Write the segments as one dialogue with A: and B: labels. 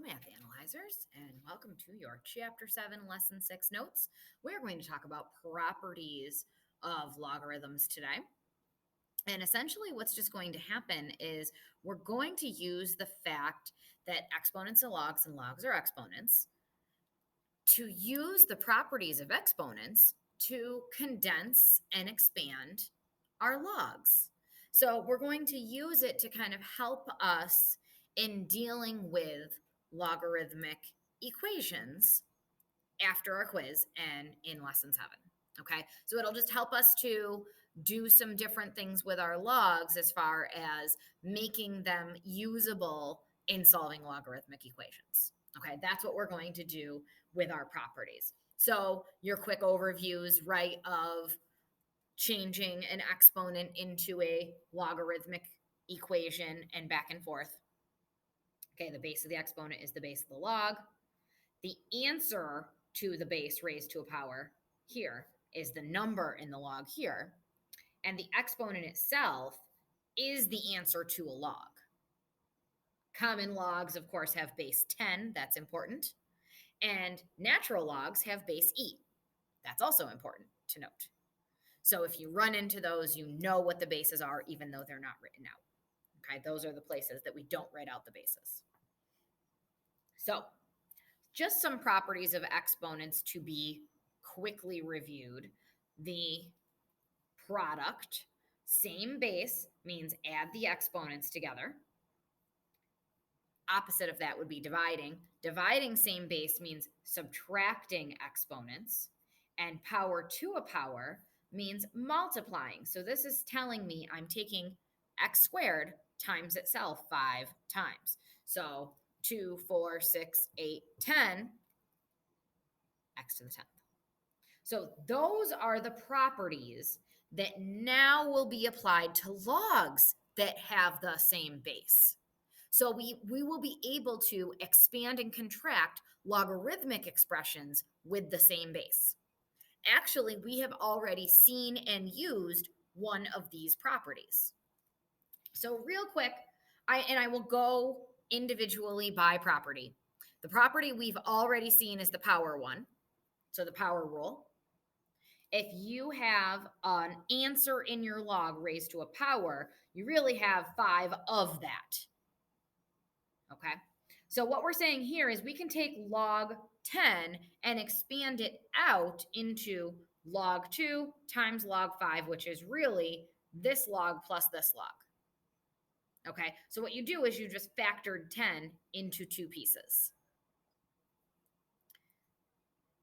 A: Math Analyzers, and welcome to your Chapter 7, Lesson 6 notes. We're going to talk about properties of logarithms today. And essentially what's just going to happen is we're going to use the fact that exponents are logs and logs are exponents to use the properties of exponents to condense and expand our logs. So we're going to use it to kind of help us in dealing with logarithmic equations after our quiz and in lesson 7. Okay, so it'll just help us to do some different things with our logs as far as making them usable in solving logarithmic equations. Okay, that's what we're going to do with our properties. So your quick overviews, right, of changing an exponent into a logarithmic equation and back and forth. Okay, the base of the exponent is the base of the log. The answer to the base raised to a power here is the number in the log here. And the exponent itself is the answer to a log. Common logs, of course, have base 10. That's important. And natural logs have base e. That's also important to note. So if you run into those, you know what the bases are, even though they're not written out. Okay, those are the places that we don't write out the bases. So just some properties of exponents to be quickly reviewed. The product, same base, means add the exponents together. Opposite of that would be dividing. Dividing same base means subtracting exponents. And power to a power means multiplying. So this is telling me I'm taking x squared times itself 5 times. So 2, 4, 6, 8, 10, x to the 10th. So those are the properties that now will be applied to logs that have the same base. So we will be able to expand and contract logarithmic expressions with the same base. Actually, we have already seen and used one of these properties. So real quick, I will go individually by property. The property we've already seen is the power one, so the power rule. If you have an answer in your log raised to a power, you really have 5 of that. Okay, so what we're saying here is we can take log 10 and expand it out into log 2 times log 5, which is really this log plus this log. Okay, so what you do is you just factored 10 into 2 pieces.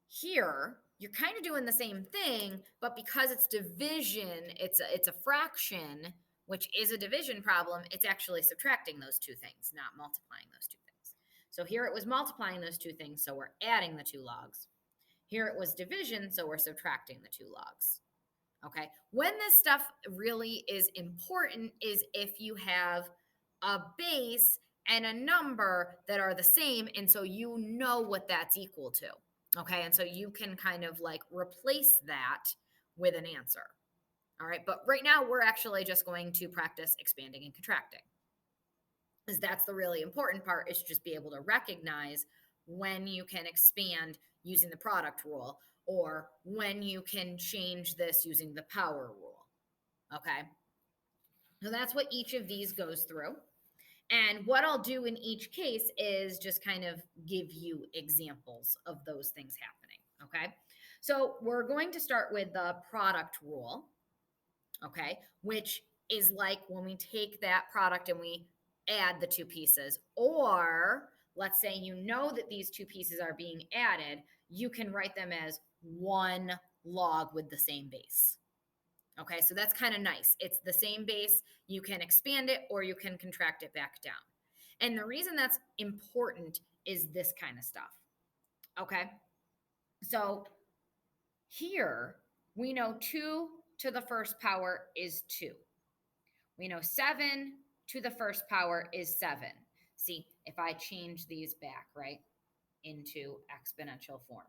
A: Here, you're kind of doing the same thing, but because it's division, it's a fraction, which is a division problem, it's actually subtracting those 2 things, not multiplying those 2 things. So here it was multiplying those 2 things, so we're adding the 2 logs. Here it was division, so we're subtracting the 2 logs. Okay, when this stuff really is important is if you have a base and a number that are the same, and so you know what that's equal to. Okay, and so you can kind of like replace that with an answer. All right, but right now we're actually just going to practice expanding and contracting, because that's the really important part, is just be able to recognize when you can expand using the product rule or when you can change this using the power rule. Okay, so that's what each of these goes through. And what I'll do in each case is just kind of give you examples of those things happening, okay? So we're going to start with the product rule, okay, which is like when we take that product and we add the 2 pieces, or let's say you know that these 2 pieces are being added, you can write them as one log with the same base. Okay, so that's kind of nice. It's the same base. You can expand it or you can contract it back down. And the reason that's important is this kind of stuff. Okay, so here we know 2 to the first power is 2. We know 7 to the first power is 7. See, if I change these back, right, into exponential form.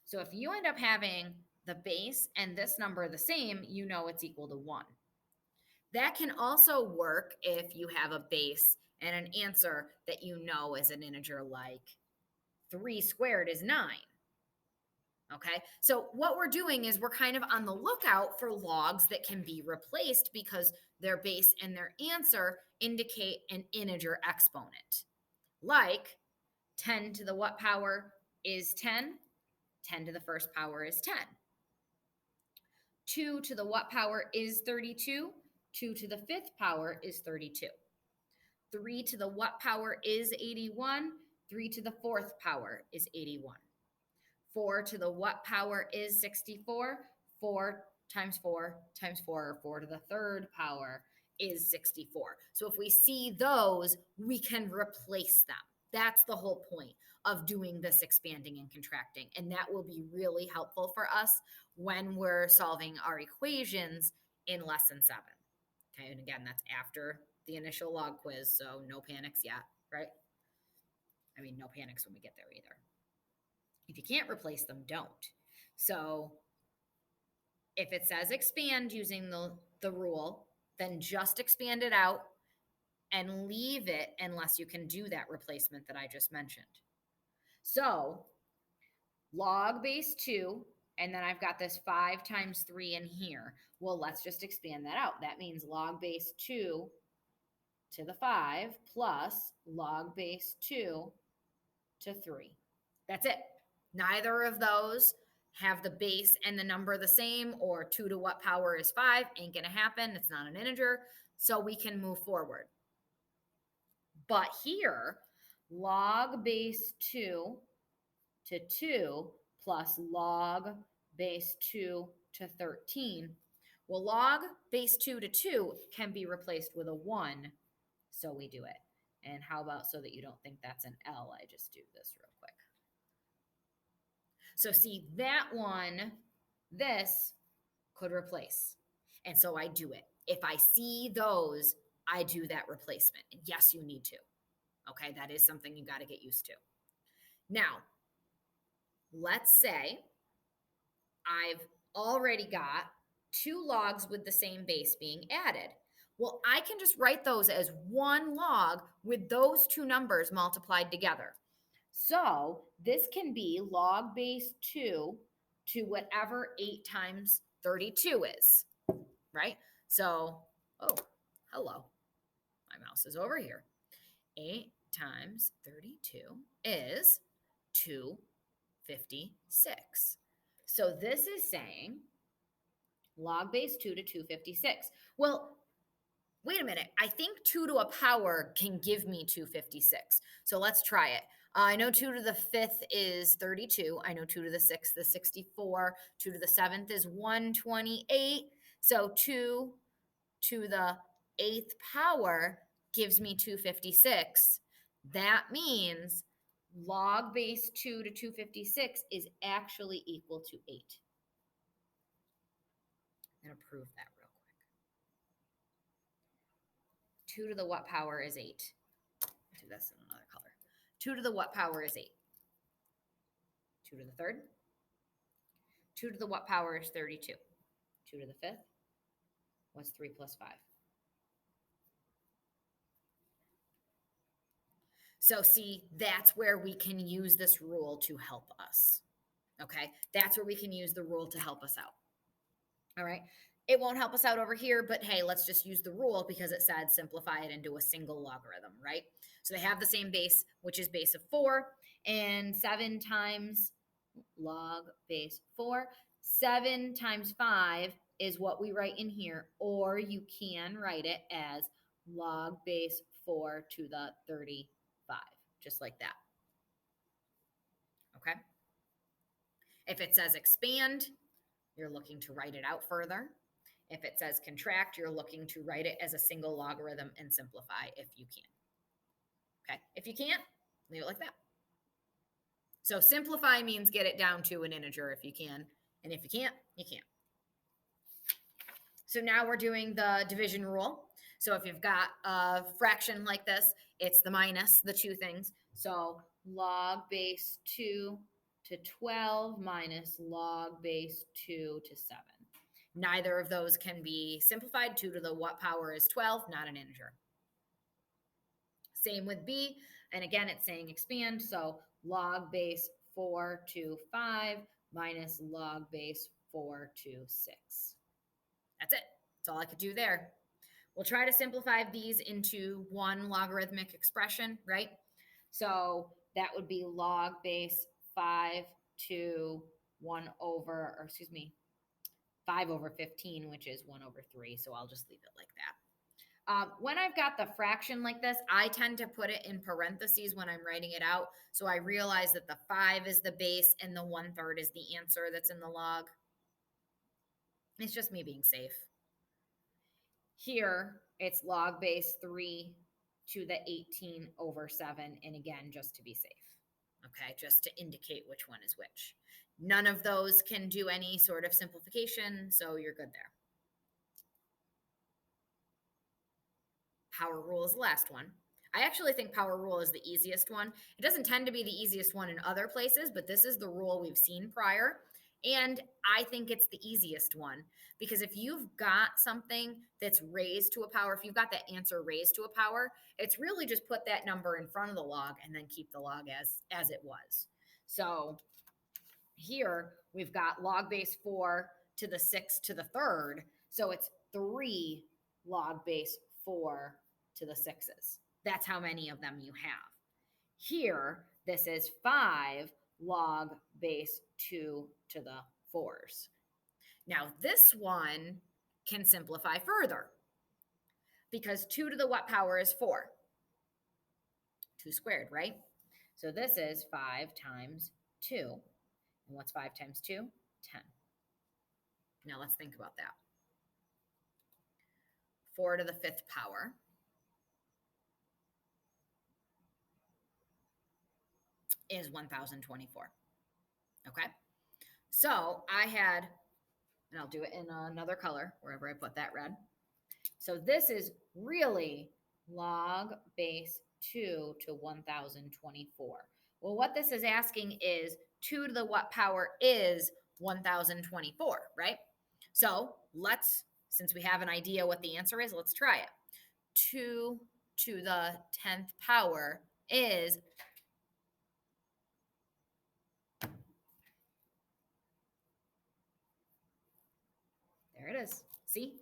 A: So if you end up having the base and this number the same, you know it's equal to 1. That can also work if you have a base and an answer that you know is an integer like 3 squared is 9. Okay, so what we're doing is we're kind of on the lookout for logs that can be replaced because their base and their answer indicate an integer exponent. Like 10 to the what power is 10? 10 to the first power is 10. 2 to the what power is 32? 2 to the fifth power is 32. 3 to the what power is 81? 3 to the fourth power is 81. 4 to the what power is 64? 4 times 4 times 4, or 4 to the third power is 64. So if we see those, we can replace them. That's the whole point of doing this expanding and contracting. And that will be really helpful for us when we're solving our equations in lesson 7. Okay, and again, that's after the initial log quiz, so no panics yet, right? I mean, no panics when we get there either. If you can't replace them, don't. So if it says expand using the rule, then just expand it out and leave it unless you can do that replacement that I just mentioned. So log base 2, and then I've got this 5 times 3 in here. Well, let's just expand that out. That means log base 2 to the 5 plus log base 2 to 3. That's it. Neither of those have the base and the number the same, or 2 to what power is 5. Ain't going to happen. It's not an integer. So we can move forward. But here, log base 2 to 2 plus log base 2 to 13. Well, log base 2 to 2 can be replaced with a 1, so we do it. And how about, so that you don't think that's an L, I just do this real quick. So see, that one, this could replace. And so I do it. If I see those, I do that replacement. And yes, you need to. Okay, that is something you got to get used to. Now, let's say I've already got 2 logs with the same base being added. Well, I can just write those as one log with those 2 numbers multiplied together. So this can be log base 2 to whatever 8 times 32 is, right? So, oh, hello. My mouse is over here. 8 times 32 is 256. So this is saying log base 2 to 256. Well, wait a minute. I think 2 to a power can give me 256. So let's try it. I know 2 to the 5th is 32. I know 2 to the 6th is 64. 2 to the 7th is 128. So 2 to the 8th power gives me 256. That means log base 2 to 256 is actually equal to 8. I'm going to prove that real quick. 2 to the what power is 8? Do this in another color. 2 to the what power is 8? 2 to the 3rd? 2 to the what power is 32? 2 to the 5th? What's 3 plus 5? So see, that's where we can use this rule to help us. Okay, that's where we can use the rule to help us out. All right, it won't help us out over here, but hey, let's just use the rule because it said simplify it into a single logarithm, right? So they have the same base, which is base of 4, and 7 times log base 4. 7 times 5 is what we write in here, or you can write it as log base 4 to the 35, just like that. Okay? If it says expand, you're looking to write it out further. If it says contract, you're looking to write it as a single logarithm and simplify if you can. Okay? If you can't, leave it like that. So simplify means get it down to an integer if you can. And if you can't, you can't. So now we're doing the division rule. So if you've got a fraction like this, it's the minus, the 2 things. So log base 2 to 12 minus log base 2 to 7. Neither of those can be simplified. 2 to the what power is 12, not an integer. Same with B. And again, it's saying expand. So log base 4 to 5 minus log base 4 to 6. That's it. That's all I could do there. We'll try to simplify these into one logarithmic expression, right? So that would be log base 5 to 1 over, or excuse me, 5 over 15, which is 1 over 3. So I'll just leave it like that. When I've got the fraction like this, I tend to put it in parentheses when I'm writing it out. So I realize that the 5 is the base and the 1/3 is the answer that's in the log. It's just me being safe. Here, it's log base 3 to the 18 over 7. And again, just to be safe. Okay, just to indicate which one is which. None of those can do any sort of simplification, so you're good there. Power rule is the last one. I actually think power rule is the easiest one. It doesn't tend to be the easiest one in other places, but this is the rule we've seen prior. And I think it's the easiest one because if you've got something that's raised to a power, if you've got that answer raised to a power, it's really just put that number in front of the log and then keep the log as it was. So here we've got log base 4 to the 6 to the 3rd. So it's 3 log base 4 to the 6s. That's how many of them you have. Here, this is 5 log base 2 to the 4s. Now, this one can simplify further because 2 to the what power is 4? 2 squared, right? So this is 5 times 2. And what's 5 times 2? 10. Now let's think about that. 4 to the 5th power is 1024. Okay. So I had, and I'll do it in another color wherever I put that red. So this is really log base 2 to 1024. Well, what this is asking is 2 to the what power is 1024, right? So let's, since we have an idea what the answer is, let's try it. 2 to the 10th power is there it is. See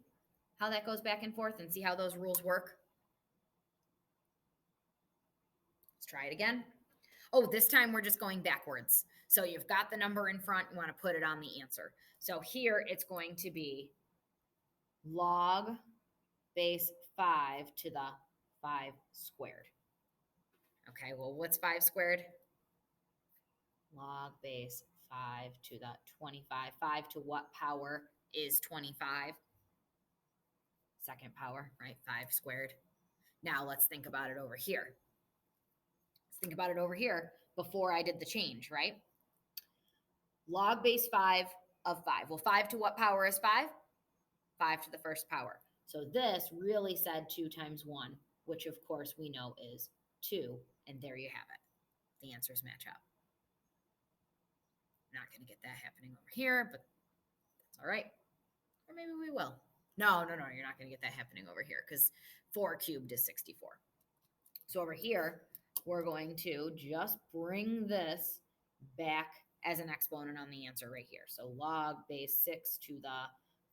A: how that goes back and forth and see how those rules work? Let's try it again. Oh, this time we're just going backwards. So you've got the number in front, you want to put it on the answer. So here it's going to be log base 5 to the 5 squared. Okay, well, what's 5 squared? Log base 5 to the 25. 5 to what power is 25? Second power, right? 5 squared. Now let's think about it over here. Let's think about it over here before I did the change, right? Log base 5 of 5. Well, 5 to what power is 5? 5 to the first power. So this really said 2 times 1, which of course we know is 2. And there you have it. The answers match up. Not going to get that happening over here, but that's all right. Or maybe we will. No, you're not going to get that happening over here because 4 cubed is 64. So over here, we're going to just bring this back as an exponent on the answer right here. So log base 6 to the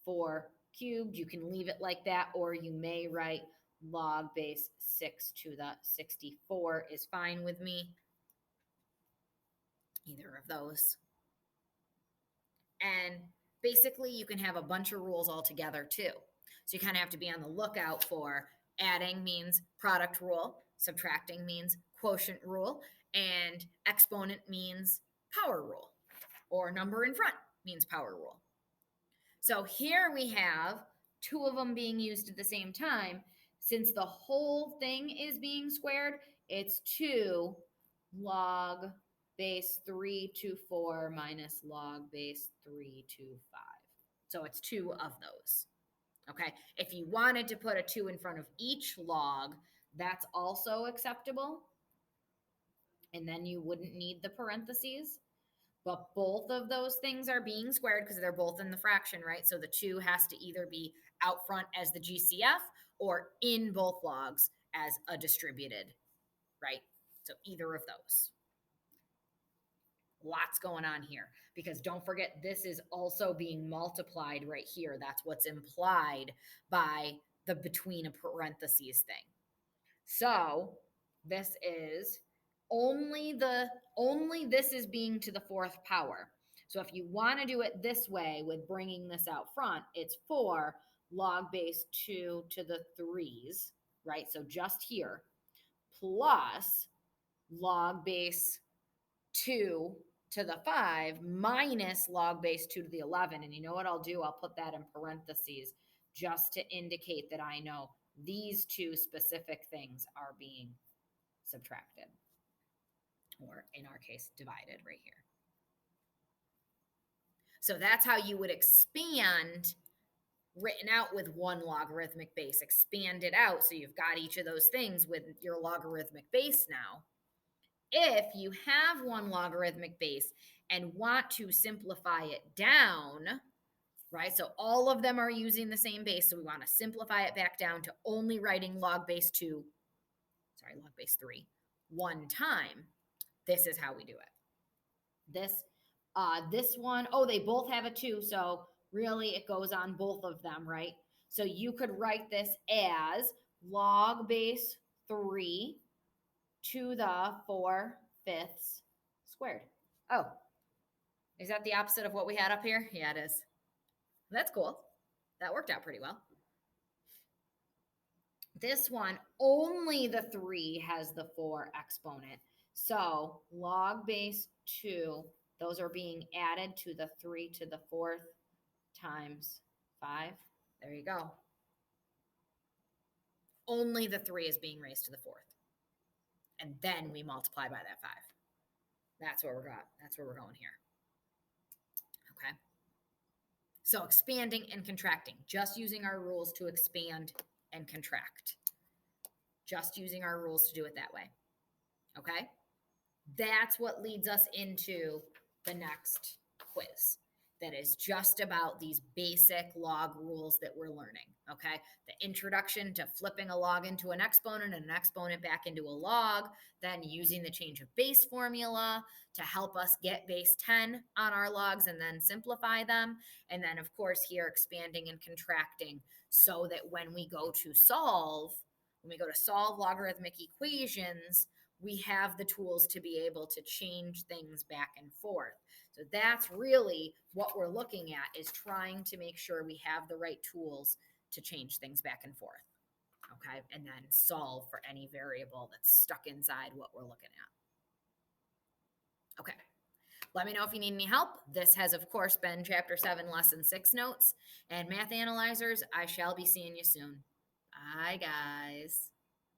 A: 4 cubed. You can leave it like that, or you may write log base 6 to the 64 is fine with me. Either of those. And basically, you can have a bunch of rules all together too. So you kind of have to be on the lookout for adding means product rule, subtracting means quotient rule, and exponent means power rule, or number in front means power rule. So here we have 2 of them being used at the same time. Since the whole thing is being squared, it's 2 log base 3 to 4 minus log base 3 to 5. So it's 2 of those. Okay, if you wanted to put a 2 in front of each log, that's also acceptable. And then you wouldn't need the parentheses. But both of those things are being squared because they're both in the fraction, right? So the 2 has to either be out front as the GCF or in both logs as a distributed right? So either of those. Lots going on here because don't forget, this is also being multiplied right here. That's what's implied by the between a parentheses thing. So this is only this is being to the fourth power. So if you want to do it this way with bringing this out front, it's 4 log base 2 to the 3s, right? So just here, plus log base 2 to the 5 minus log base 2 to the 11. And you know what I'll do? I'll put that in parentheses just to indicate that I know these two specific things are being subtracted, or in our case, divided right here. So that's how you would expand written out with one logarithmic base. Expand it out so you've got each of those things with your logarithmic base now. If you have one logarithmic base and want to simplify it down, right? So all of them are using the same base. So we want to simplify it back down to only writing log base 3 one time. This is how we do it. This one, oh, they both have a 2. So really it goes on both of them, right? So you could write this as log base 3 to the 4/5 squared. Oh, is that the opposite of what we had up here? Yeah, it is. That's cool. That worked out pretty well. This one, only the 3 has the 4 exponent. So log base 2, those are being added to the 3 to the 4th times 5. There you go. Only the 3 is being raised to the 4th. And then we multiply by that 5. That's where we're going here. Okay. So expanding and contracting, just using our rules to expand and contract. Just using our rules to do it that way. Okay. That's what leads us into the next quiz. That is just about these basic log rules that we're learning, okay? The introduction to flipping a log into an exponent and an exponent back into a log, then using the change of base formula to help us get base 10 on our logs and then simplify them. And then, of course, here expanding and contracting so that when we go to solve logarithmic equations, we have the tools to be able to change things back and forth. So that's really what we're looking at, is trying to make sure we have the right tools to change things back and forth. Okay, and then solve for any variable that's stuck inside what we're looking at. Okay, let me know if you need any help. This has, of course, been Chapter 7, Lesson 6 notes. And Math Analyzers, I shall be seeing you soon. Bye, guys.